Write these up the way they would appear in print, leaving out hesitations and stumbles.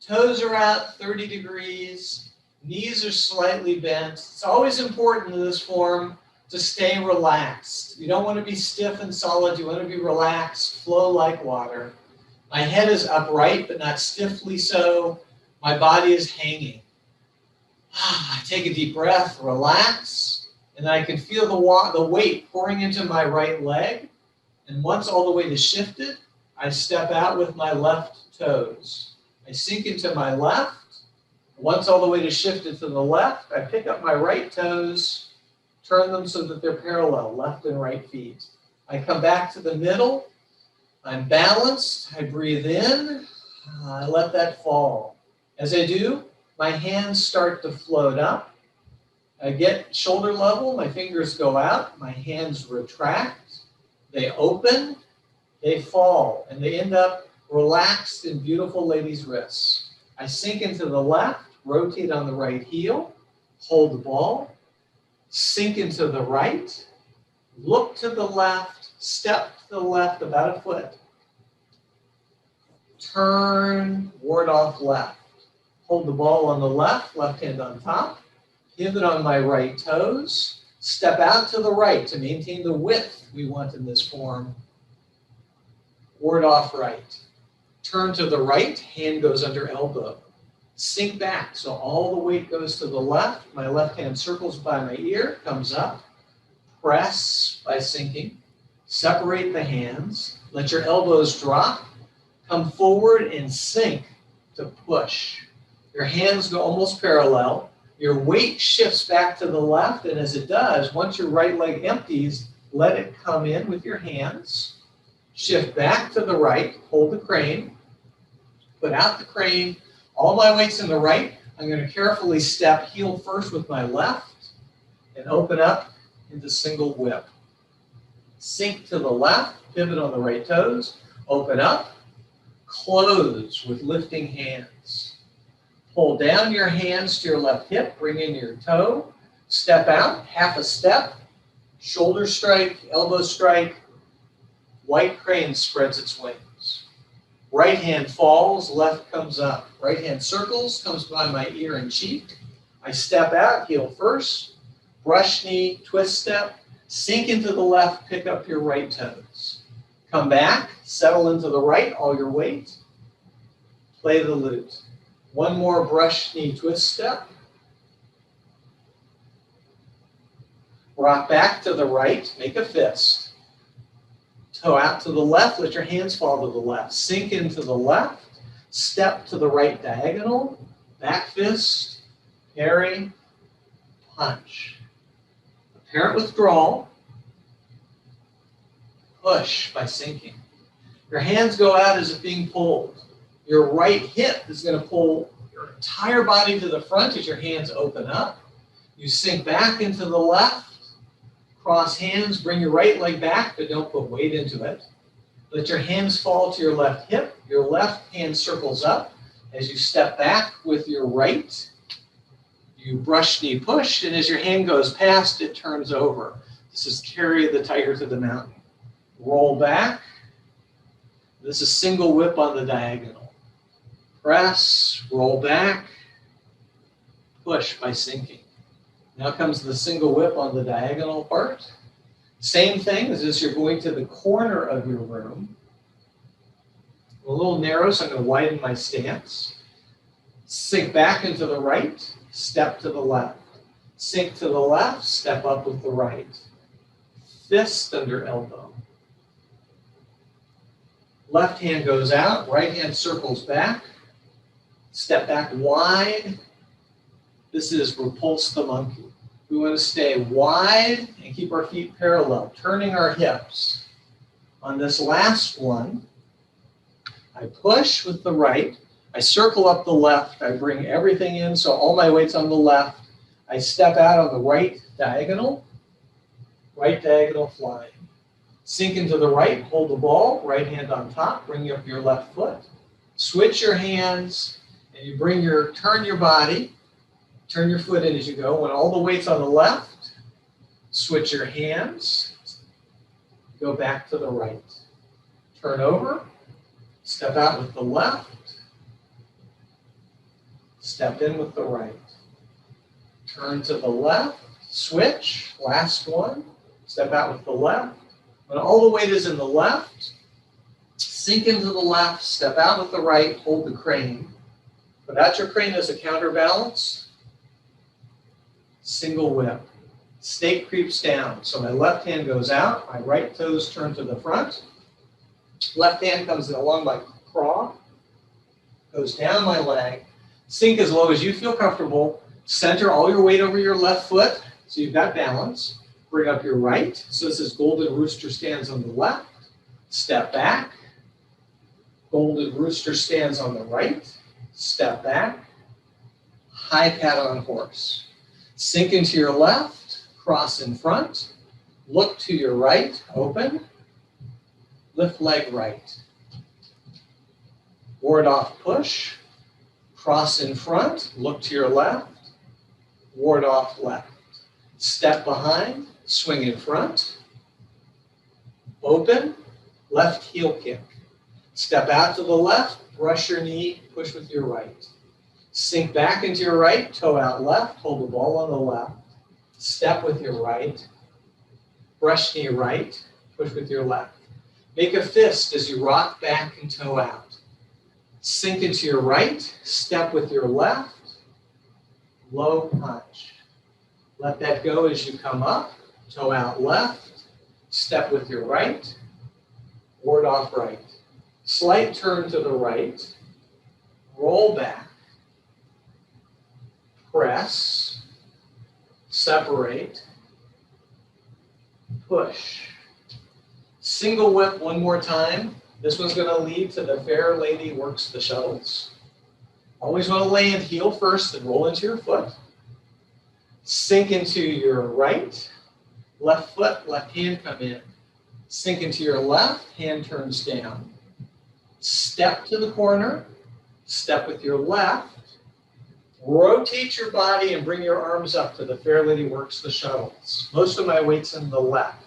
Toes are out 30 degrees. Knees are slightly bent. It's always important in this form to stay relaxed. You don't want to be stiff and solid. You want to be relaxed, flow like water. My head is upright, but not stiffly so. My body is hanging. I take a deep breath, relax, and I can feel the weight pouring into my right leg. And once all the weight is shifted, I step out with my left toes. I sink into my left. Once all the weight is shifted to the left, I pick up my right toes, turn them so that they're parallel, left and right feet. I come back to the middle. I'm balanced. I breathe in. I let that fall. As I do, my hands start to float up. I get shoulder level. My fingers go out. My hands retract. They open. They fall. And they end up relaxed in beautiful lady's wrists. I sink into the left, rotate on the right heel, hold the ball, sink into the right, look to the left, step to the left about a foot, turn, ward off left. Hold the ball on the left, left hand on top, pivot on my right toes, step out to the right to maintain the width we want in this form. Ward off right. Turn to the right, hand goes under elbow. Sink back, so all the weight goes to the left. My left hand circles by my ear, comes up. Press by sinking. Separate the hands. Let your elbows drop. Come forward and sink to push. Your hands go almost parallel. Your weight shifts back to the left, and as it does, once your right leg empties, let it come in with your hands. Shift back to the right, hold the crane. Put out the crane. All my weight's in the right. I'm going to carefully step heel first with my left and open up into single whip. Sink to the left, pivot on the right toes, open up, close with lifting hands. Pull down your hands to your left hip, bring in your toe, step out, half a step, shoulder strike, elbow strike, white crane spreads its wings. Right hand falls, left comes up. Right hand circles, comes by my ear and cheek. I step out, heel first, brush knee, twist step, sink into the left, pick up your right toes. Come back, settle into the right, all your weight. Play the lute. One more brush knee twist step. Rock back to the right, make a fist. Toe out to the left, let your hands fall to the left. Sink into the left, step to the right diagonal, back fist, parry, punch. Apparent withdrawal, push by sinking. Your hands go out as if being pulled. Your right hip is going to pull your entire body to the front as your hands open up. You sink back into the left. Cross hands, bring your right leg back, but don't put weight into it. Let your hands fall to your left hip. Your left hand circles up. As you step back with your right, you brush knee push, and as your hand goes past, it turns over. This is carry the tiger to the mountain. Roll back. This is single whip on the diagonal. Press, roll back, push by sinking. Now comes the single whip on the diagonal part. Same thing as if you're going to the corner of your room. A little narrow, so I'm going to widen my stance. Sink back into the right, step to the left. Sink to the left, step up with the right. Fist under elbow. Left hand goes out, right hand circles back. Step back wide. This is repulse the monkey. We want to stay wide and keep our feet parallel, turning our hips. On this last one, I push with the right. I circle up the left. I bring everything in, so all my weight's on the left. I step out on the right diagonal flying. Sink into the right, hold the ball, right hand on top, bring up your left foot. Switch your hands, and you turn your body, turn your foot in as you go. When all the weight's on the left, switch your hands, go back to the right. Turn over, step out with the left, Step in with the right. Turn to the left, switch, last one. Step out with the left. When all the weight is in the left, sink into the left, step out with the right, hold the crane. Put out your crane as a counterbalance. Single whip. Snake creeps down. So my left hand goes out, my right toes turn to the front. Left hand comes along my craw, goes down my leg. Sink as low as you feel comfortable. Center all your weight over your left foot, so you've got balance. Bring up your right. So this is golden rooster stands on the left. Step back. Golden rooster stands on the right. Step back. High cat on horse. Sink into your left. Cross in front. Look to your right. Open. Lift leg right. Ward off push. Cross in front. Look to your left. Ward off left. Step behind. Swing in front. Open. Left heel kick. Step out to the left. Brush your knee. Push with your right. Sink back into your right. Toe out left. Hold the ball on the left. Step with your right. Brush knee right. Push with your left. Make a fist as you rock back and toe out. Sink into your right. Step with your left. Low punch. Let that go as you come up. Toe out left. Step with your right. Ward off right. Slight turn to the right. Roll back. Press. Separate. Push. Single whip one more time. This one's going to lead to the fair lady works the shuttles. Always want to land heel first and roll into your foot. Sink into your right. Left foot, left hand come in. Sink into your left, hand turns down. Step to the corner. Step with your left. Rotate your body and bring your arms up to the fair lady works the shuttles. Most of my weight's in the left.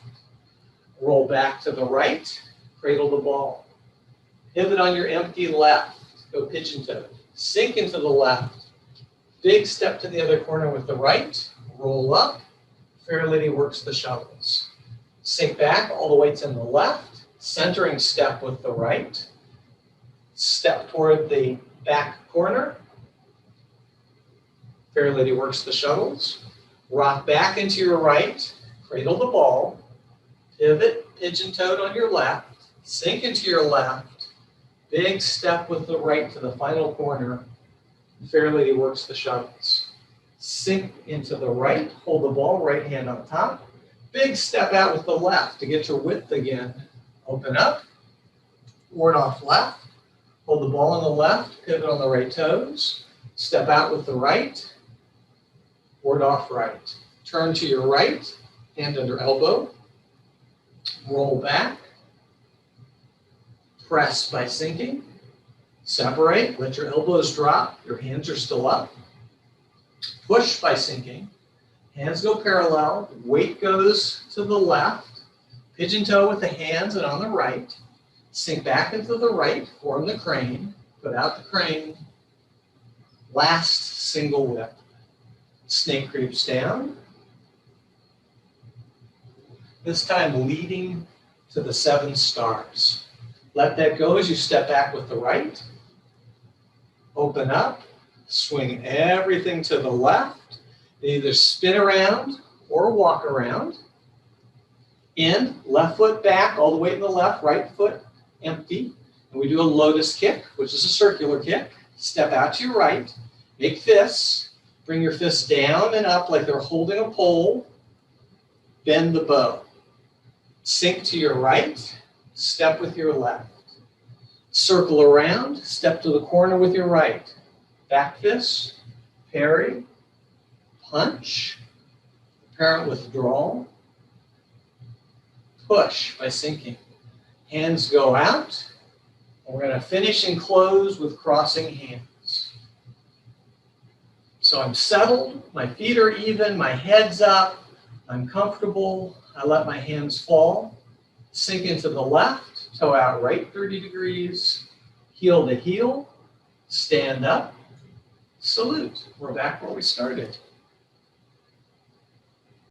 Roll back to the right. Cradle the ball. Pivot on your empty left. Go pigeon toe. Sink into the left. Big step to the other corner with the right. Roll up. Fair lady works the shuttles. Sink back. All the weight's in the left. Centering step with the right. Step toward the back corner. Fair lady works the shuttles. Rock back into your right. Cradle the ball. Pivot, pigeon-toed on your left. Sink into your left. Big step with the right to the final corner. Fair lady works the shuttles. Sink into the right. Hold the ball, right hand on top. Big step out with the left to get your width again. Open up. Ward off left. Hold the ball on the left. Pivot on the right toes. Step out with the right. Ward off right. Turn to your right. Hand under elbow. Roll back. Press by sinking. Separate. Let your elbows drop. Your hands are still up. Push by sinking. Hands go parallel. Weight goes to the left. Pigeon toe with the hands and on the right. Sink back into the right. Form the crane. Put out the crane. Last single whip. Snake creeps down. This time leading to the 7 stars. Let that go as you step back with the right. Open up. Swing everything to the left. Either spin around or walk around. In, left foot back, all the way to the left, right foot empty. And we do a lotus kick, which is a circular kick. Step out to your right. Make fists. Bring your fists down and up like they're holding a pole. Bend the bow. Sink to your right. Step with your left. Circle around. Step to the corner with your right. Back fist. Parry. Punch. Apparent withdrawal. Push by sinking. Hands go out. And we're going to finish and close with crossing hands. So I'm settled, my feet are even, my head's up, I'm comfortable, I let my hands fall, sink into the left, toe out right 30 degrees, heel to heel, stand up, salute. We're back where we started.